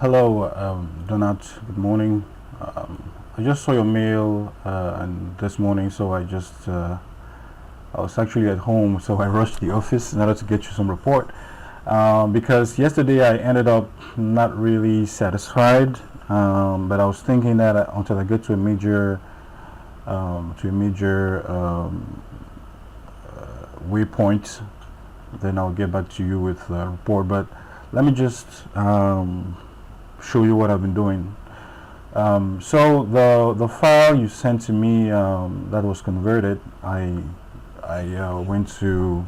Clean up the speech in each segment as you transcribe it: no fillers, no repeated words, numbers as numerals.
Hello, Donat. Good morning. I just saw your mail and this morning, so I was actually at home, so I rushed to the office in order to get you some report. Because yesterday I ended up not really satisfied, but I was thinking that until I get to a major waypoint, then I'll get back to you with a report. But let me just show you what I've been doing. So the file you sent to me that was converted, I went to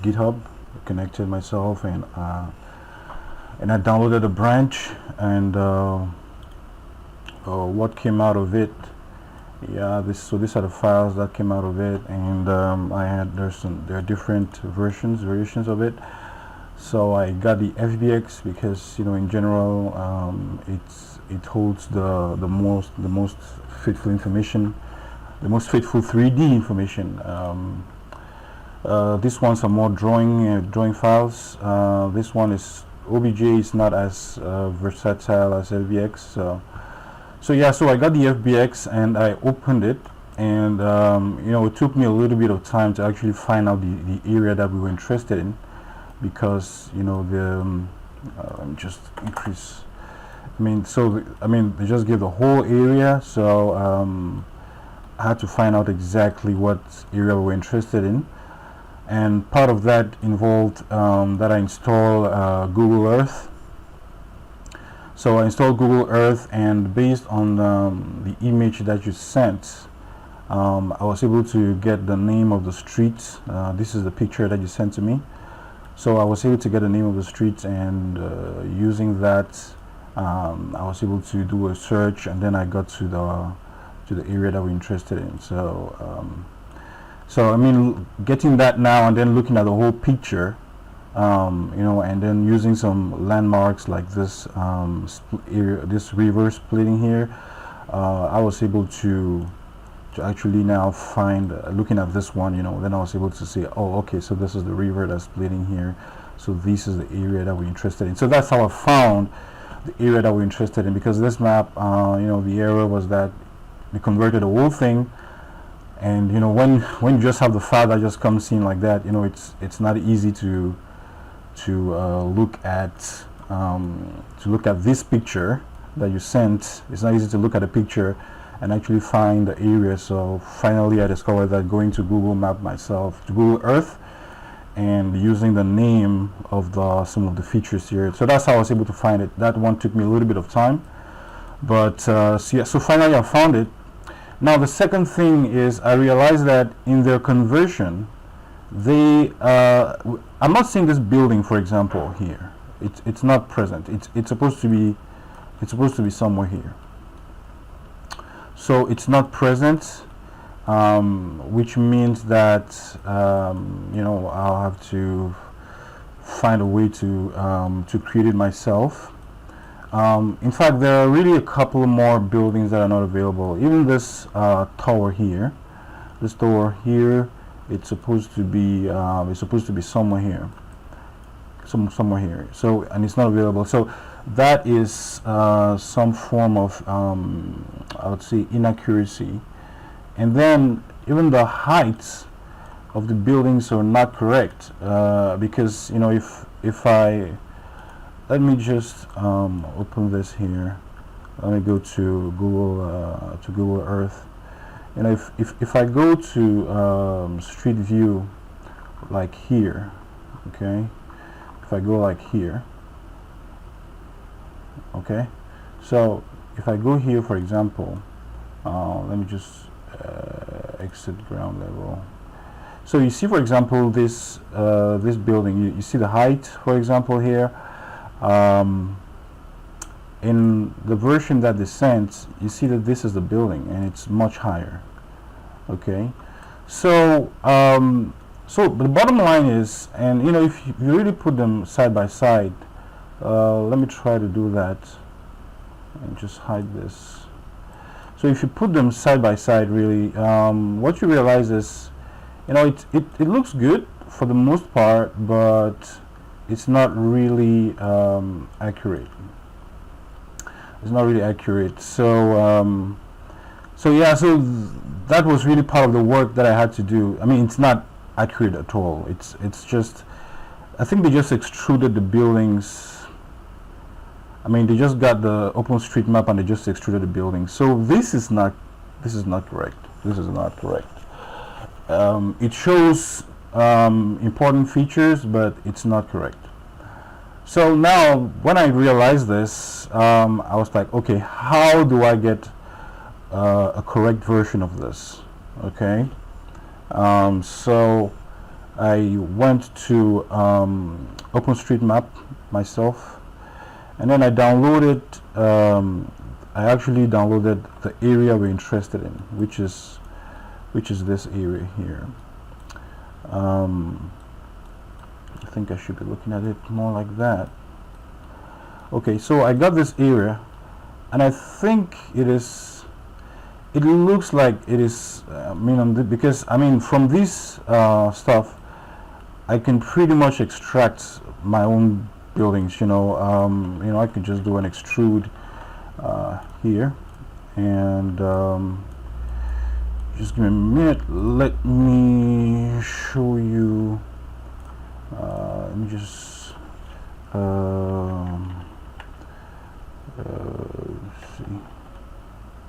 GitHub, connected myself, and I downloaded a branch, and what came out of it. Yeah, these are the files that came out of it, and there are different variations of it. So I got the FBX because in general it holds the most faithful information, the most faithful 3D information. These ones are more drawing files. This one is OBJ is not as versatile as FBX. So yeah, so I got the FBX and I opened it, and it took me a little bit of time to actually find out the area that we were interested in, because let me just increase. They just gave the whole area, so I had to find out exactly what area we were interested in, and part of that involved that I install Google Earth. So I installed Google Earth, and based on the image that you sent, I was able to get the name of the street. This is the picture that you sent to me. So I was able to get the name of the street, and using that, I was able to do a search, and then I got to the area that we're interested in. So getting that now and then looking at the whole picture, and then using some landmarks like this this river splitting here, I was able to actually now find, looking at this one, then I was able to say, oh, okay, so this is the river that's splitting here, so this is the area that we're interested in. So that's how I found the area that we're interested in, because this map, the error was that we converted the whole thing, and when you just have the file that just comes in like that, it's not easy to look at this picture that you sent. It's not easy to look at a picture and actually find the area. So finally I discovered that going to Google Map myself, to Google Earth, and using the name of some of the features here. So that's how I was able to find it. That one took me a little bit of time, but so finally I found it. Now the second thing is, I realized that in their conversion, I'm not seeing this building, for example, here. It's not present. It's supposed to be somewhere here. So it's not present, which means that I'll have to find a way to create it myself. In fact, there are really a couple more buildings that are not available. Even this tower here, it's supposed to be somewhere here, somewhere here. So, and it's not available. So that is some form of I would say inaccuracy. And then even the heights of the buildings are not correct, because if I let me just open this here. Let me go to Google Earth. If I go to Street View, like here, okay, if I go like here, okay, so if I go here, for example, let me just exit ground level. So you see, for example, this building, you see the height, for example, here. In the version that they sent, you see that this is the building, and it's much higher. Okay, so but the bottom line is, and if you really put them side by side, let me try to do that and just hide this. So if you put them side by side, really, what you realize is, it looks good for the most part, but it's not really accurate. it's not really accurate. So so yeah, so that was really part of the work that I had to do. I mean, it's not accurate at all. It's just, I think they just extruded the buildings. I mean, they just got the OpenStreetMap and they just extruded the buildings. So this is not correct. This is not correct. It shows important features, but it's not correct. So now, when I realized this, I was like, okay, how do I get a correct version of this? Okay, so I went to OpenStreetMap myself, and then I downloaded. I actually downloaded the area we're interested in, which is this area here. I think I should be looking at it more like that. Okay, so I got this area, and I think it looks like it is, because I mean, from this stuff I can pretty much extract my own buildings. I could just do an extrude here, and just give me a minute, let me show you. Let me just see,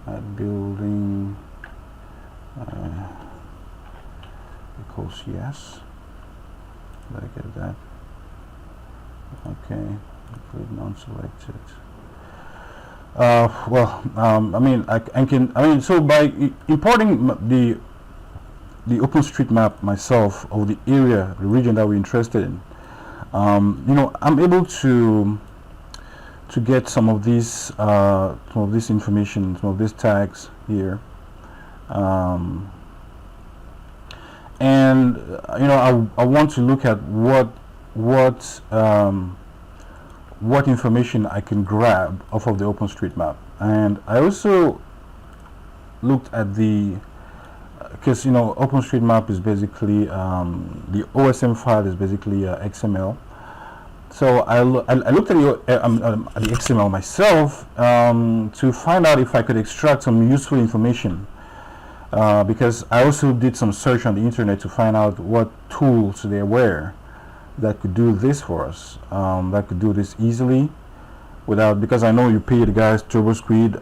that building equals yes. Did I get that? Okay, include non-selected. So by importing the OpenStreetMap myself of the area, the region that we're interested in, I'm able to get some of this information, some of these tags here, and I want to look at what information I can grab off of the OpenStreetMap. And I also looked at because OpenStreetMap is basically the OSM file is basically XML. So I looked at the XML myself to find out if I could extract some useful information, because I also did some search on the internet to find out what tools there were that could do this for us, that could do this easily without, because I know you pay the guys turbo squid,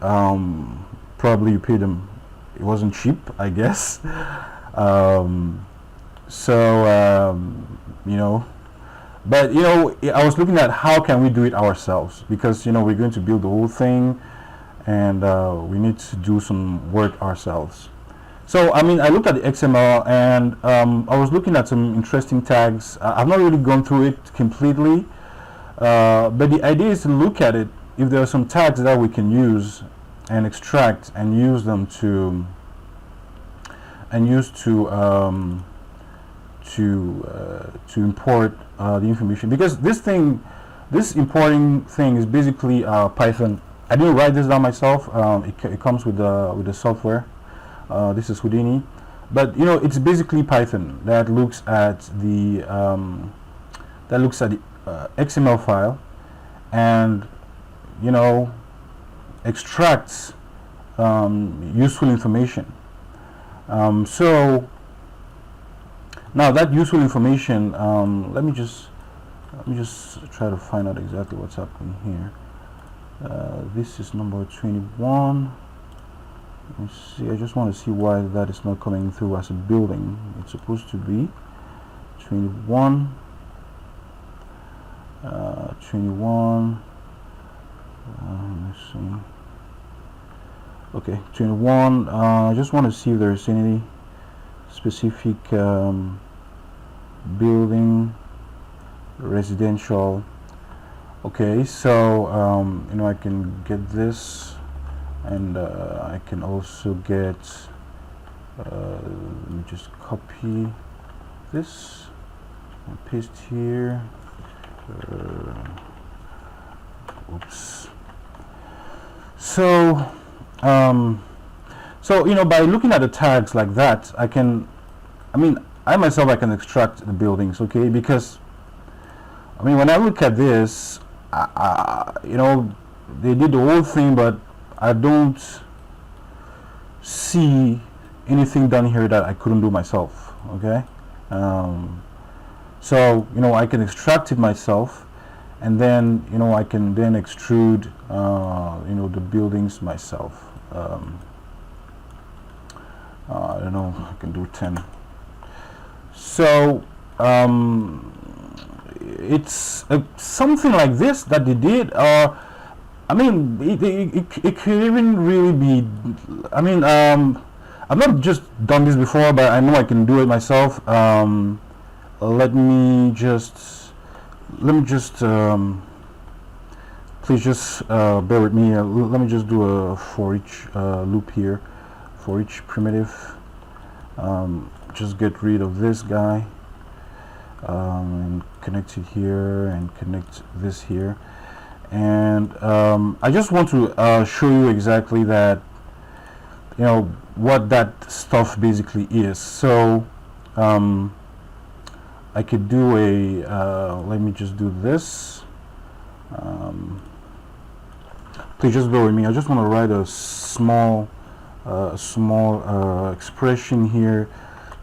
probably you paid them, it wasn't cheap, I guess. But I was looking at how can we do it ourselves, because we're going to build the whole thing, and we need to do some work ourselves. So I looked at the XML, and I was looking at some interesting tags. I've not really gone through it completely, but the idea is to look at it if there are some tags that we can use and extract and use them to import the information, because this importing thing is basically Python. I didn't write this down myself. It comes with the software. This is Houdini, but it's basically Python that looks at the XML file and extracts useful information. So now that useful information, let me just try to find out exactly what's happening here. This is number 21. Let me see. I just want to see why that is not coming through as a building. It's supposed to be 21. 21. Let me see. Okay, 21. I just want to see if there's any specific building, residential. Okay, so I can get this, and I can also get. Let me just copy this and paste here. Oops. So by looking at the tags like that, I can, I myself, I can extract the buildings, okay? Because when I look at this, they did the whole thing, but I don't see anything done here that I couldn't do myself. Okay, so I can extract it myself, and then I can then extrude the buildings myself. I don't know, I can do 10. So it's something like this that they did. I mean, it could even really be. I mean, I've not just done this before, but I know I can do it myself. Let me just please just bear with me. Let me just do a for each loop here, for each primitive. Just get rid of this guy, and connect it here, and connect this here. And I just want to show you exactly that, what that stuff basically is. So I could do a let me just do this. Please just bear with me. I just want to write a small expression here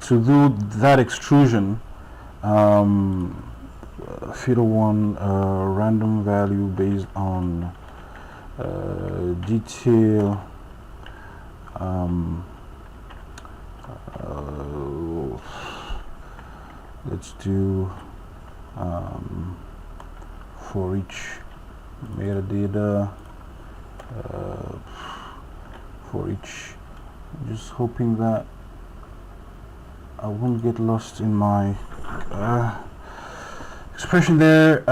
to do that extrusion. Fiddle one random value based on detail. Let's do for each metadata, for each. I'm just hoping that I won't get lost in my expression there.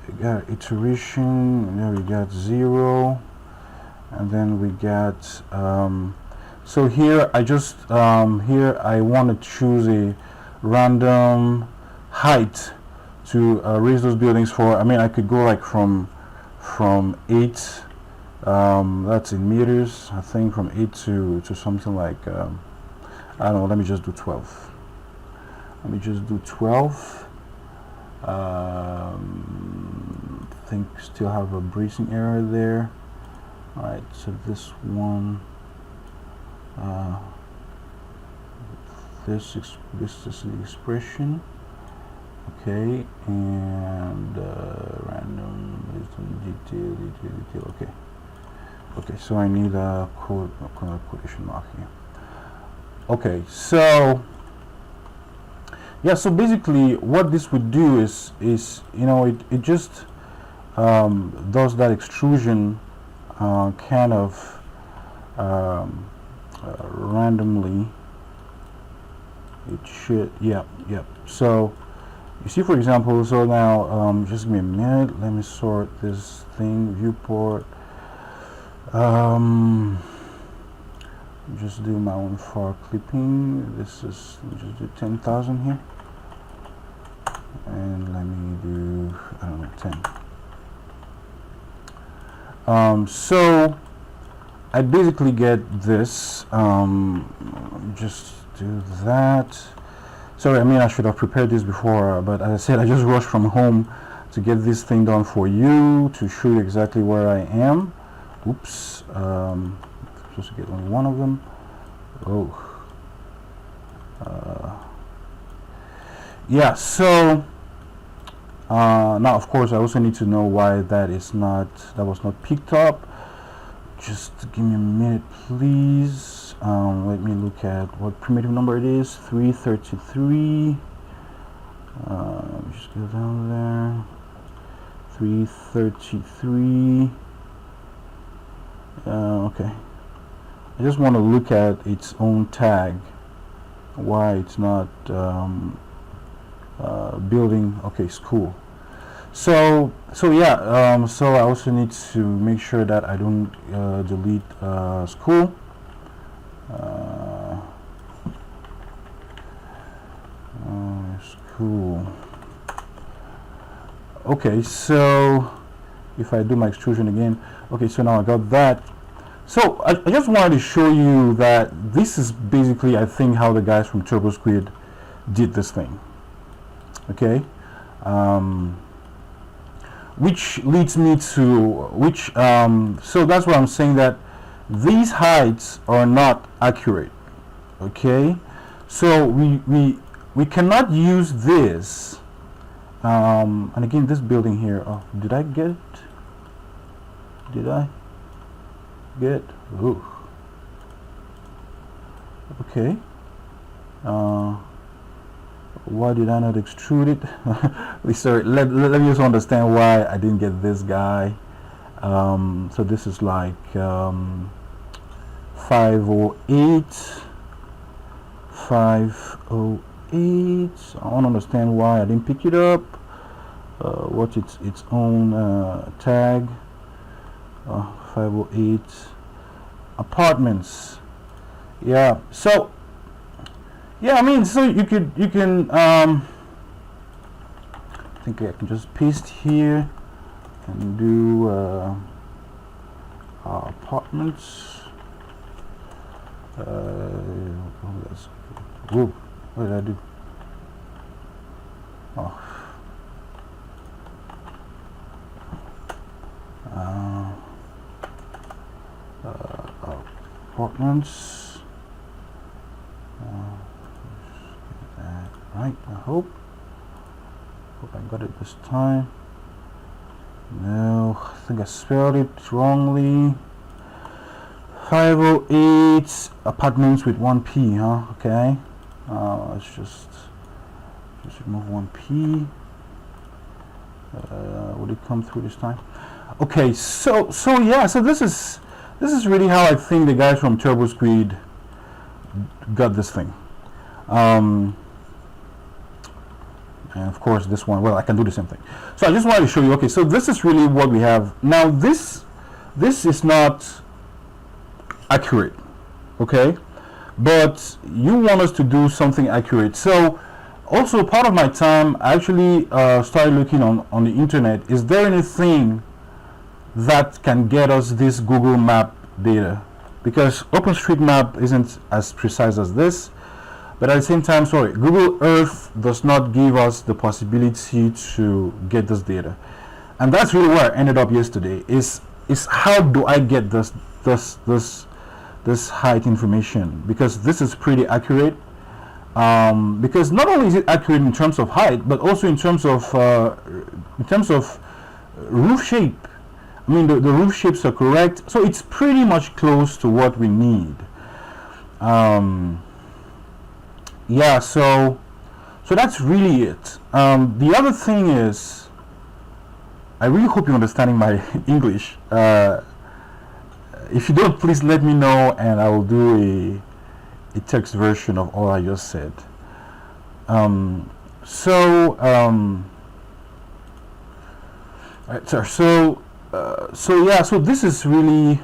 We got iteration, and then we got 0, and then we got so here I just here I want to choose a random height to raise those buildings for. I mean, I could go like from 8, that's in meters, I think, from 8 to something like I don't know, let me just do 12. Let me just do 12. I think still have a bracing error there. Alright, so this one, this is the expression. Okay, and random detail. Okay, so I need a quotation mark here. Okay, so yeah, so basically what this would do is it just does that extrusion kind of randomly. It should, yeah. So you see, for example, so now just give me a minute, let me sort this thing, viewport. Just do my own far clipping. This is, let me just do 10,000 here, and let me do, I don't know, 10. So I basically get this. Just do that. Sorry, I mean, I should have prepared this before, but as I said, I just rushed from home to get this thing done for you, to show you exactly where I am. Oops, supposed to get only one of them. Yeah, so now of course I also need to know why that was not picked up. Just give me a minute, please. Let me look at what primitive number it is. 333. Just go down there. 333. Okay. I just want to look at its own tag. Why it's not building. Okay, school. So yeah. So I also need to make sure that I don't delete school. School. Okay, so if I do my extrusion again, okay, so now I got that. So I just wanted to show you that this is basically, I think, how the guys from Turbo Squid did this thing. Okay, which leads me to so that's what I'm saying, that these heights are not accurate. Okay, so we cannot use this, and again, this building here, oh, did I get ooh, okay, why did I not extrude it? Sorry, let me just understand why I didn't get this guy. So this is like 508. I want to understand why I didn't pick it up. What's its own tag? 508 apartments. Yeah. So yeah, I mean, so you can I think I can just paste here and do apartments. Whoa, what did I do? Oh. Apartments. Right, I hope I got it this time. No, I think I spelled it wrongly. 508 apartments with 1P, huh? Okay. Let's just remove 1P. Would it come through this time? Okay, so yeah, so this is really how I think the guys from Turbo Squid got this thing. And of course this one, well, I can do the same thing. So I just wanted to show you, okay, so this is really what we have. Now this is not accurate, okay, but you want us to do something accurate. So also part of my time, I actually started looking on the internet. Is there anything that can get us this Google Map data? Because OpenStreetMap isn't as precise as this, but at the same time, sorry, Google Earth does not give us the possibility to get this data. And that's really where I ended up yesterday, is how do I get this height information, because this is pretty accurate, because not only is it accurate in terms of height, but also in terms of roof shape. I mean, the roof shapes are correct, so it's pretty much close to what we need. Yeah, so that's really it. The other thing is, I really hope you're understanding my English. If you don't, please let me know, and I will do a text version of all I just said. Right, so yeah, so this is really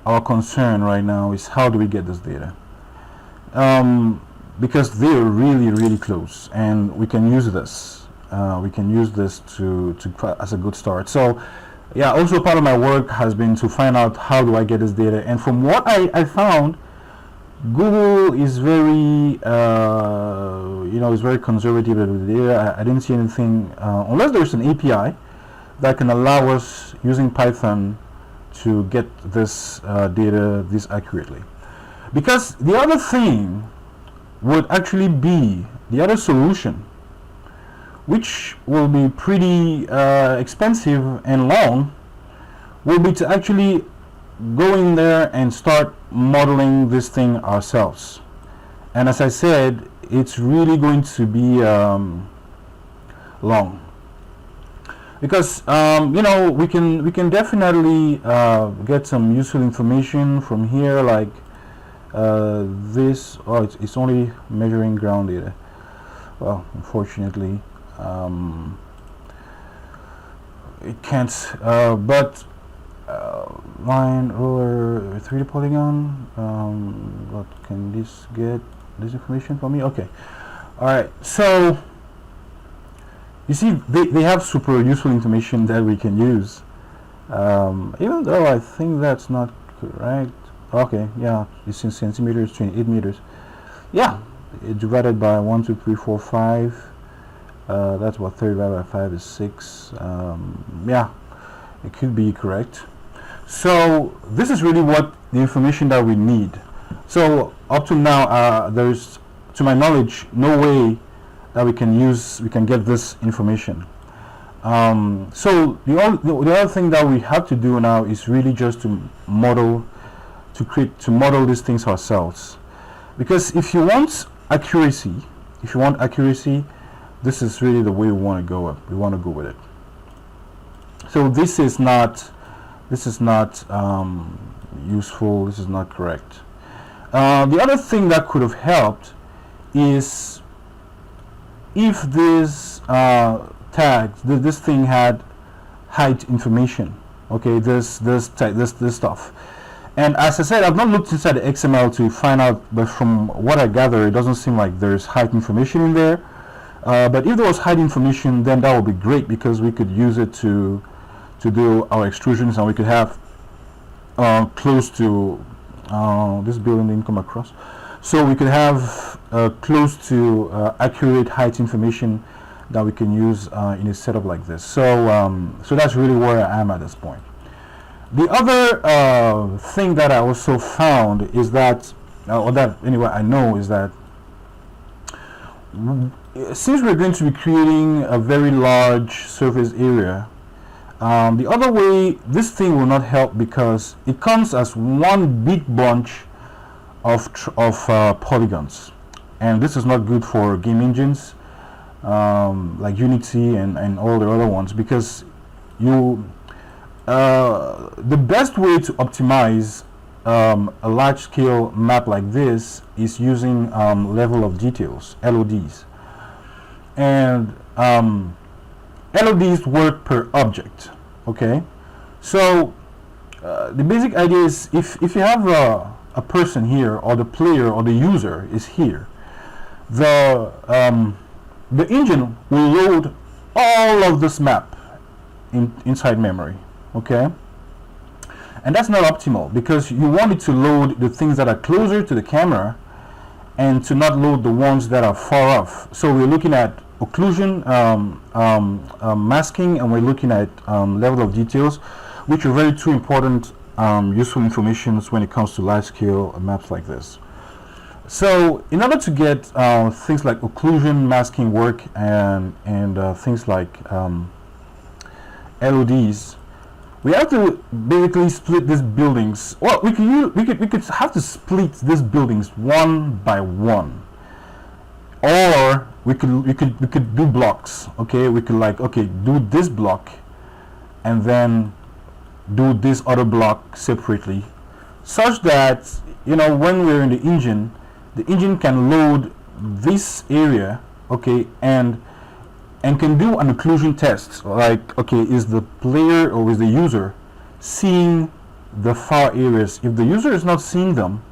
our concern right now, is how do we get this data? Because they're really close, and we can use this. We can use this to as a good start. So yeah, also part of my work has been to find out how do I get this data, and from what I found, Google is very is very conservative with the data. I didn't see anything unless there's an API that can allow us using Python to get this data this accurately. Because the other thing would actually be, the other solution, which will be pretty expensive and long, will be to actually go in there and start modeling this thing ourselves. And as I said, it's really going to be long, because we can definitely get some useful information from here, like this. Oh, it's only measuring ground data. Well, unfortunately, it can't. But line, ruler, 3D polygon. What can this get? This information for me? Okay. All right. So you see, they have super useful information that we can use. Even though I think that's not correct. Okay, yeah, it's in centimeters, 28 meters. Yeah, it's divided by 1, 2, 3, 4, 5. That's what 30 divided by 5 is 6. Yeah, it could be correct. So this is really what the information that we need. So up to now, there's, to my knowledge, no way that we can get this information. So the other thing that we have to do now is really just to model these things ourselves. Because if you want accuracy, this is really the way we want to go. We want to go with it. So this is not useful. This is not correct. The other thing that could have helped is if this tag, this thing had height information. Okay, this stuff. And as I said, I've not looked inside the XML to find out, but from what I gather, it doesn't seem like there's height information in there. But if there was height information, then that would be great, because we could use it to do our extrusions, and we could have close to this building didn't come across. So we could have close to accurate height information that we can use in a setup like this. So so that's really where I am at this point. The other thing that I also found is that, or that anyway I know, is that since we're going to be creating a very large surface area, the other way, this thing will not help, because it comes as one big bunch of polygons, and this is not good for game engines like Unity and all the other ones, because the best way to optimize a large scale map like this is using level of details, LODs, and LODs work per object. Okay, so the basic idea is, if you have a person here, or the player or the user is here, the engine will load all of this map inside memory. Okay, and that's not optimal, because you want it to load the things that are closer to the camera and to not load the ones that are far off. So we're looking at occlusion, masking, and we're looking at level of details, which are very two important useful informations when it comes to large scale maps like this. So in order to get things like occlusion, masking work, and things like LODs, we have to basically split these buildings. Well, we could have to split these buildings one by one, or we could do blocks. Okay, we could, like, okay, do this block and then do this other block separately, such that, you know, when we're in the engine can load this area, okay, and can do an occlusion test, like, okay, is the player or is the user seeing the far areas? If the user is not seeing them,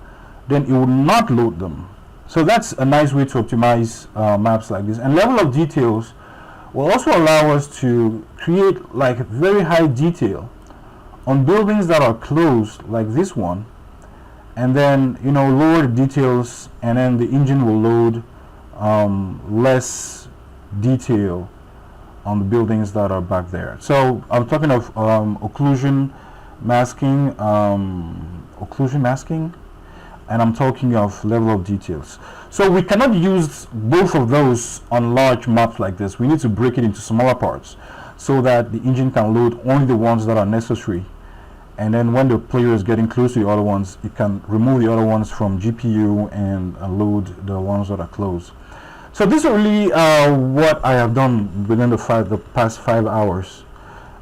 then it will not load them. So that's a nice way to optimize maps like this. And level of details will also allow us to create like very high detail on buildings that are closed, like this one, and then, you know, lower the details, and then the engine will load less detail on the buildings that are back there. So I'm talking of occlusion masking, and I'm talking of level of details. So we cannot use both of those on large maps like this. We need to break it into smaller parts so that the engine can load only the ones that are necessary, and then when the player is getting close to the other ones, it can remove the other ones from GPU and load the ones that are close. So this is really what I have done within the past 5 hours.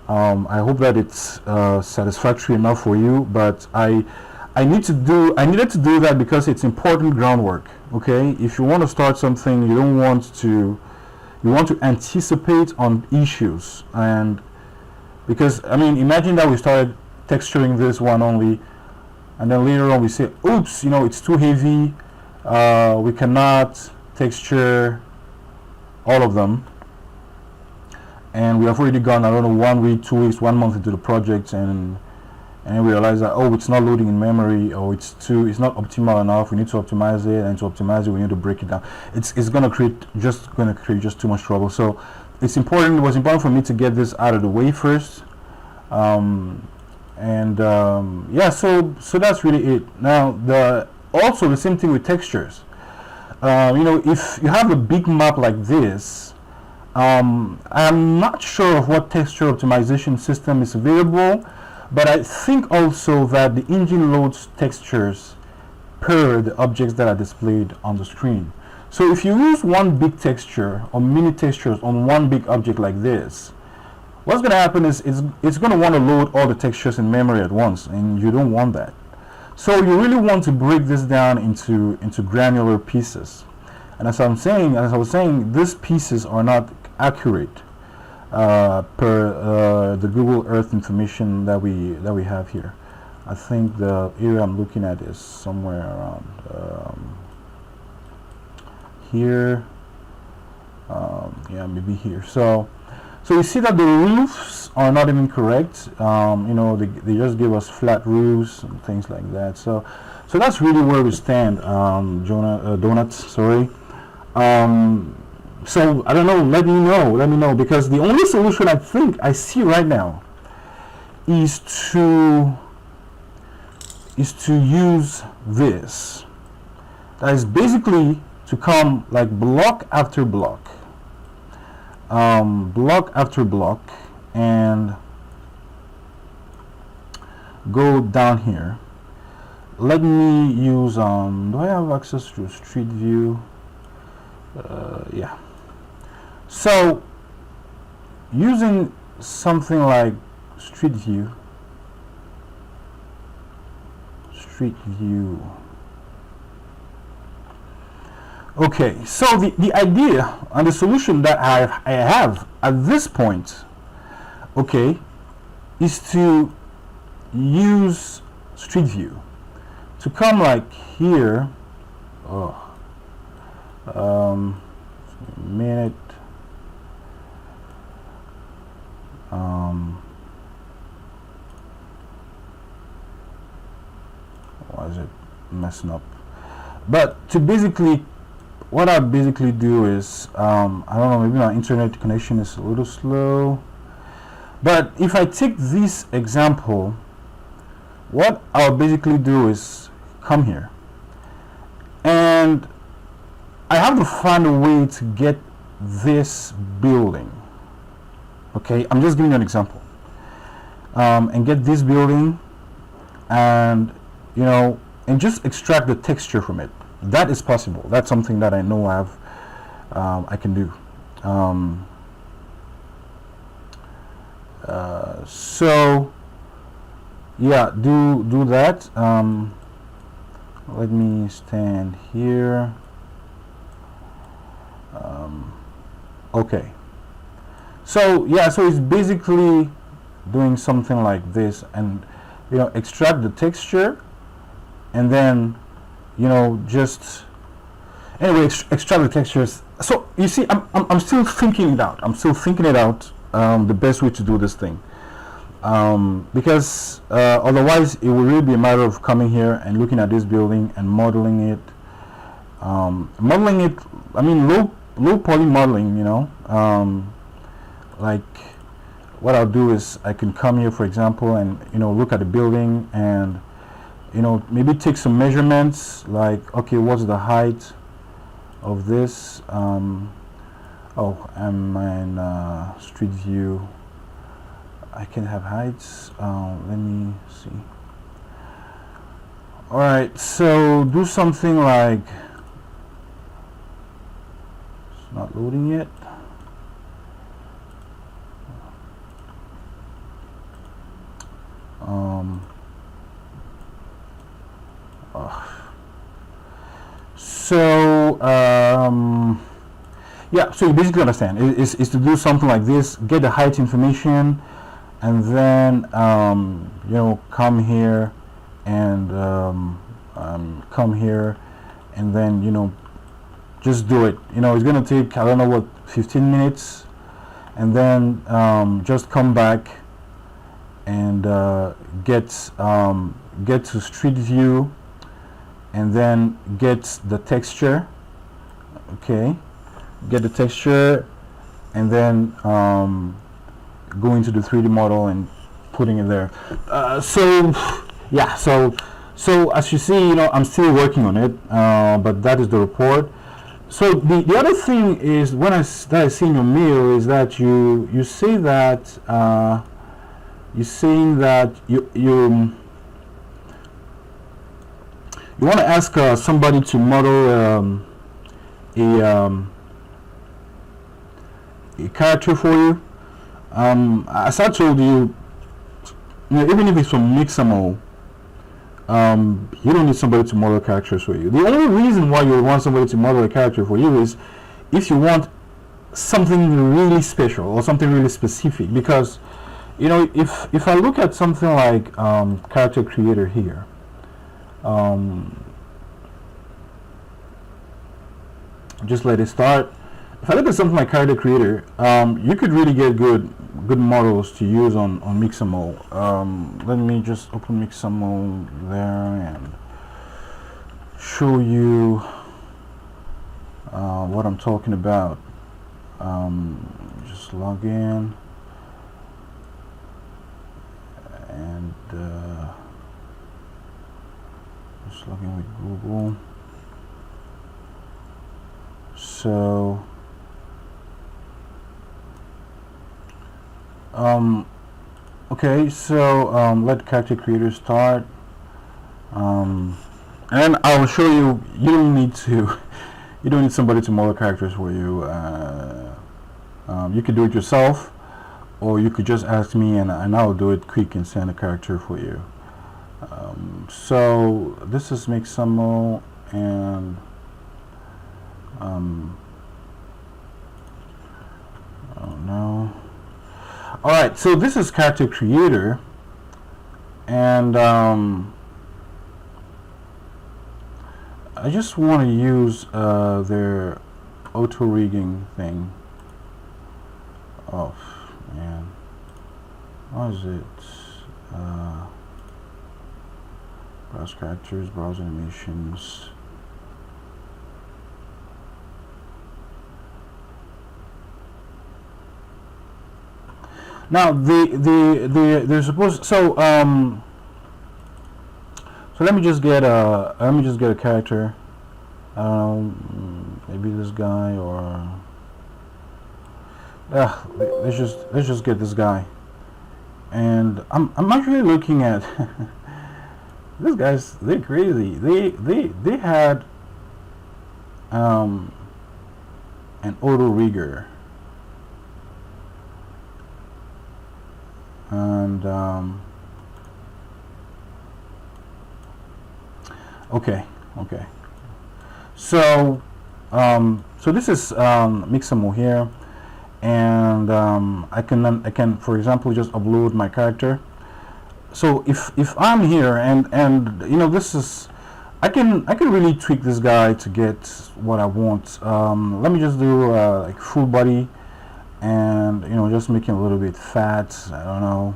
I hope that it's satisfactory enough for you, but I needed to do that because it's important groundwork. Okay, if you want to start something, you want to anticipate on issues, and because, I mean, imagine that we started texturing this one only, and then later on we say, oops, you know, it's too heavy, we cannot texture all of them, and we have already gone, I don't know, 1 week, 2 weeks, 1 month into the project, and and we realize that, oh, it's not loading in memory, or it's not optimal enough, we need to optimize it, and to optimize it we need to break it down. It's going to create just too much trouble. So it was important for me to get this out of the way first. Yeah, so that's really it. Now also the same thing with textures. If you have a big map like this, I'm not sure of what texture optimization system is available, but I think also that the engine loads textures per the objects that are displayed on the screen. So if you use one big texture or many textures on one big object like this, what's going to happen is it's going to want to load all the textures in memory at once, and you don't want that. So you really want to break this down into granular pieces. And as I was saying, these pieces are not accurate per the Google Earth information that we have here. I think the area I'm looking at is somewhere around here. Yeah, maybe here. So you see that the roofs are not even correct. They just give us flat roofs and things like that. So that's really where we stand, Donuts. Sorry. So I don't know. Let me know, because the only solution I think I see right now is to use this. That is basically to come like block after block. Block after block, and go down here. Let me use do I have access to street view? Yeah. So using something like street view. Okay, so the idea and the solution that I have at this point, okay, is to use street view to come like here. Minute. Why is it messing up? But to basically, what I basically do is, I don't know, maybe my internet connection is a little slow. But if I take this example, what I'll basically do is come here, and I have to find a way to get this building. Okay, I'm just giving you an example. And get this building, and and just extract the texture from it. That is possible. That's something that I know I can do. So yeah, do that. Let me stand here. Okay. So yeah, so it's basically doing something like this, and extract the texture, and then just anyway extract the textures. So you see, I'm still thinking it out. The best way to do this thing, because otherwise it will really be a matter of coming here and looking at this building and modeling it. I mean low poly modeling. Like what I'll do is I can come here, for example, and look at the building, and maybe take some measurements, like, okay, what's the height of this? I'm in street view. I can have heights. Let me see. Alright, so do something like, it's not loading yet. Yeah, so you basically understand is to do something like this, get the height information, and then come here and come here, and then just do it. It's gonna take, I don't know what, 15 minutes, and then just come back and get to street view, and then get the texture. Okay, get the texture, and then go into the 3D model and putting it there. So yeah, so as you see, you know, I'm still working on it, but that is the report. So the other thing is, when I see in your mail, is that you say that you're saying that you want to ask somebody to model a character for you. As I told you, even if it's from Mixamo, you don't need somebody to model characters for you. The only reason why you want somebody to model a character for you is if you want something really special or something really specific. Because, you know, if I look at something like character creator here, just let it start. If I look at something like character creator, you could really get good models to use on Mixamo. Let me just open Mixamo there and show you what I'm talking about. Just log in and just log in with Google. So okay, so let character creator start, and I will show you. You don't need somebody to model characters for you. You could do it yourself, or you could just ask me, and I'll do it quick and send a character for you. So this is Mixamo, and oh no. All right, so this is character creator, and I just want to use their auto rigging thing. Oh man, what is it? Browse characters, browse animations. Now they're supposed so let me just get a character. Maybe this guy, or let's just get this guy. And I'm actually looking at these guys. They're crazy. They had an auto rigger. And okay, so this is Mixamo here, and I can for example just upload my character. So if I'm here, and you know, this is, I can really tweak this guy to get what I want. Let me just do like full body, and you know, just make him a little bit fat. I don't know.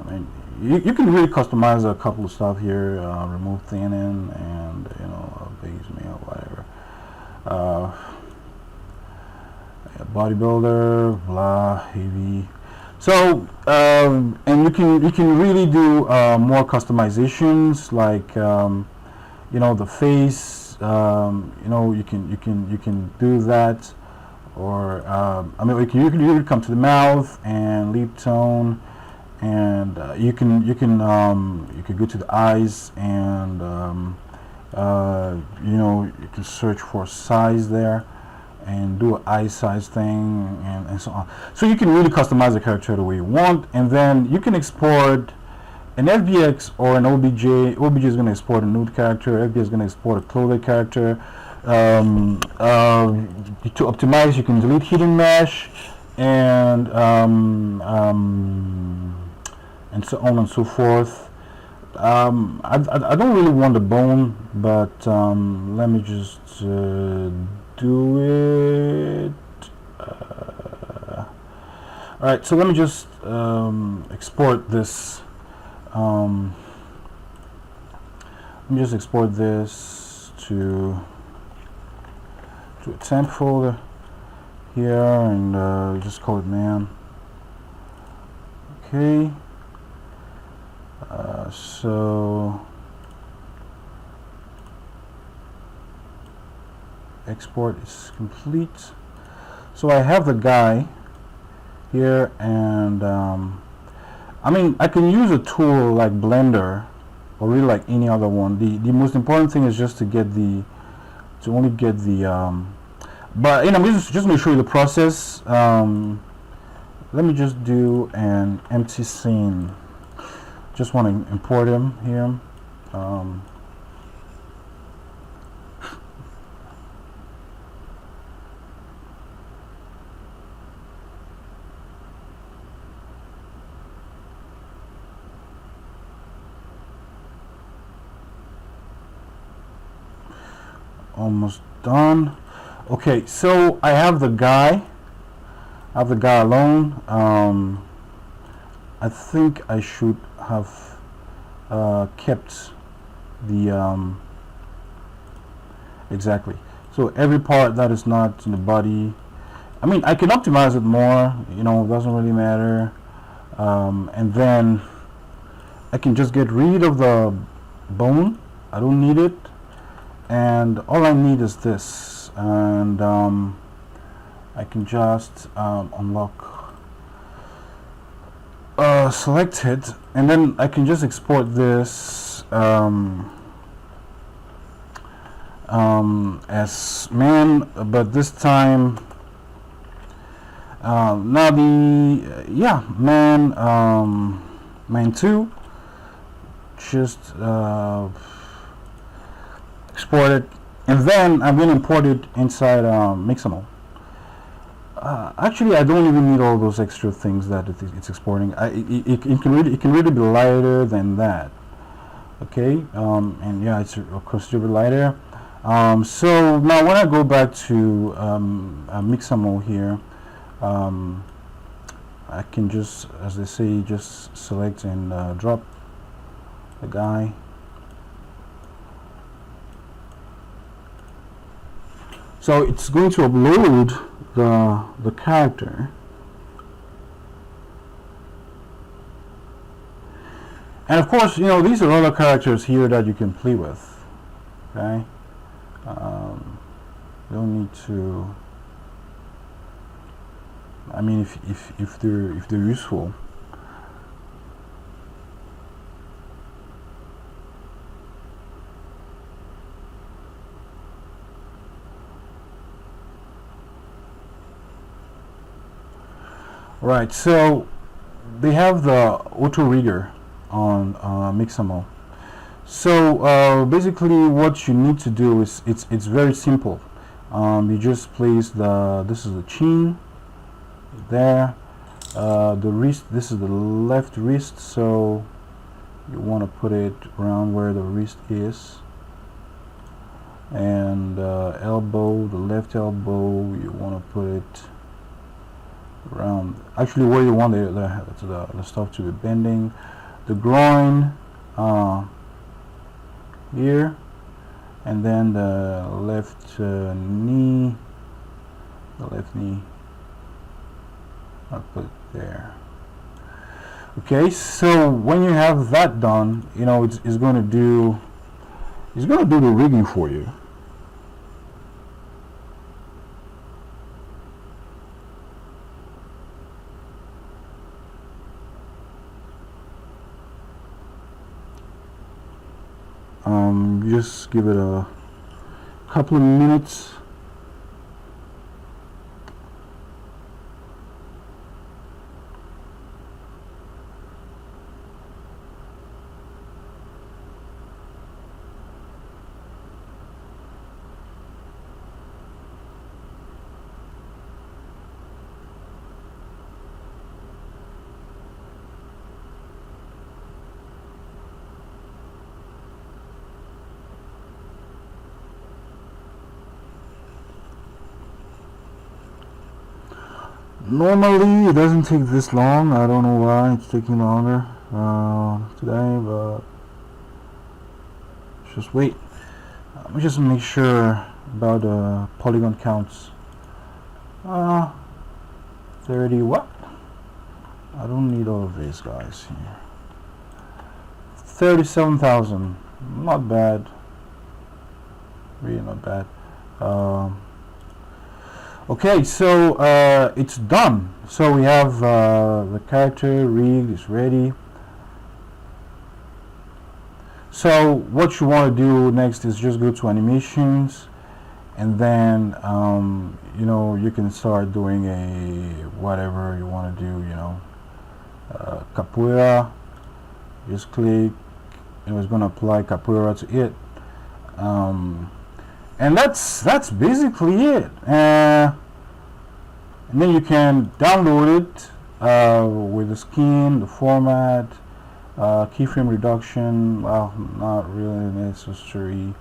And you can really customize a couple of stuff here. Remove thinning, and you know, base meal, whatever. Bodybuilder, blah, heavy. So and you can really do more customizations, like you know, the face. You know, you can do that. Or I mean, you can really come to the mouth and lip tone, and you can go to the eyes, and you know, you can search for size there and do an eye size thing, and so on. So you can really customize the character the way you want, and then you can export an FBX or an OBJ. OBJ is going to export a nude character. FBX is going to export a clothed character. To optimize, you can delete hidden mesh, and so on and so forth. I don't really want the bone, but let me just do it. All right, so let me just export this. Let me just export this to a temp folder here, and just call it man. Okay. So export is complete. So I have the guy here, and I mean, I can use a tool like Blender or really like any other one. The most important thing is just to get the only get the but you know, I'm just going to show you the process. Let me just do an empty scene. Just want to import him here. Almost done. Okay, so I have the guy. I have the guy alone. I think I should have kept the exactly. So every part that is not in the body, I mean, I can optimize it more. You know, it doesn't really matter. And then I can just get rid of the bone. I don't need it. And all I need is this, and I can just unlock, select it, and then I can just export this as man, but this time now the yeah, man 2, just export it, and then I'm going to import it inside Mixamo. Actually, I don't even need all those extra things that it's exporting. It can really be lighter than that. Okay, and yeah, it's considerably lighter. So now when I go back to Mixamo here, I can just, as they say, just select and drop the guy. So it's going to upload the character, and of course, you know, these are other characters here that you can play with. Okay, you don't need to. I mean, if they're useful. Right, so they have the auto rigger on Mixamo. So basically, what you need to do is it's very simple. You just place this is the chin there, the wrist. This is the left wrist, so you want to put it around where the wrist is, and elbow, the left elbow, you want to put it around, actually where you want the stuff to be bending. The groin here, and then the left knee, I'll put it there. Okay, so when you have that done, you know, it's going to do the rigging for you. Just give it a couple of minutes. Normally it doesn't take this long. I don't know why it's taking longer today, but just wait. Let me just make sure about the polygon counts. 30 what? I don't need all of these guys here. 37,000. Not bad. Really not bad. Okay, so it's done. So we have the character rig is ready. So what you want to do next is just go to animations, and then you know, you can start doing a whatever you want to do. You know, capoeira. Just click. It was going to apply capoeira to it. And that's basically it. And then you can download it with the skin, the format, keyframe reduction. Well, not really necessary.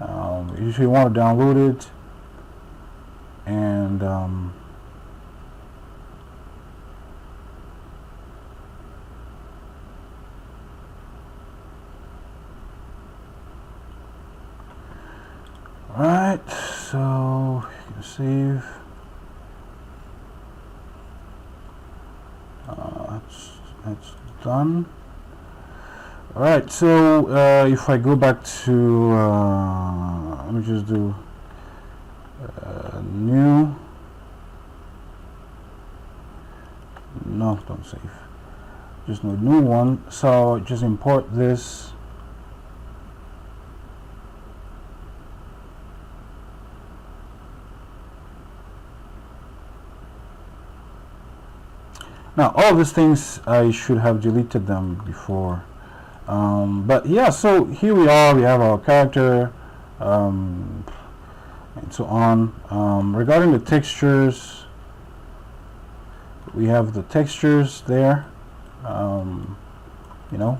If you want to download it, and alright, so you can save. That's done. Alright, so if I go back to let me just do new. No, don't save. Just no new one. So just import this. Now all these things I should have deleted them before, but yeah, so here we are, we have our character and so on. Regarding the textures, we have the textures there. You know,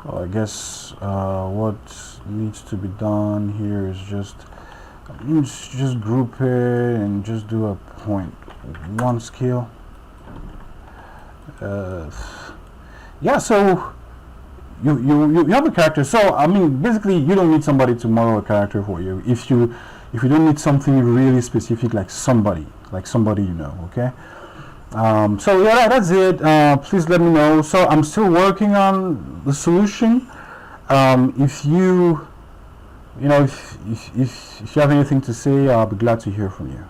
well, I guess what needs to be done here is just group it and just do a 0.1 scale. Yeah, so you have a character. So I mean, basically, you don't need somebody to model a character for you. If you don't need something really specific, like somebody you know. Okay. So yeah, that's it. Please let me know. So I'm still working on the solution. If you know, if you have anything to say, I'll be glad to hear from you.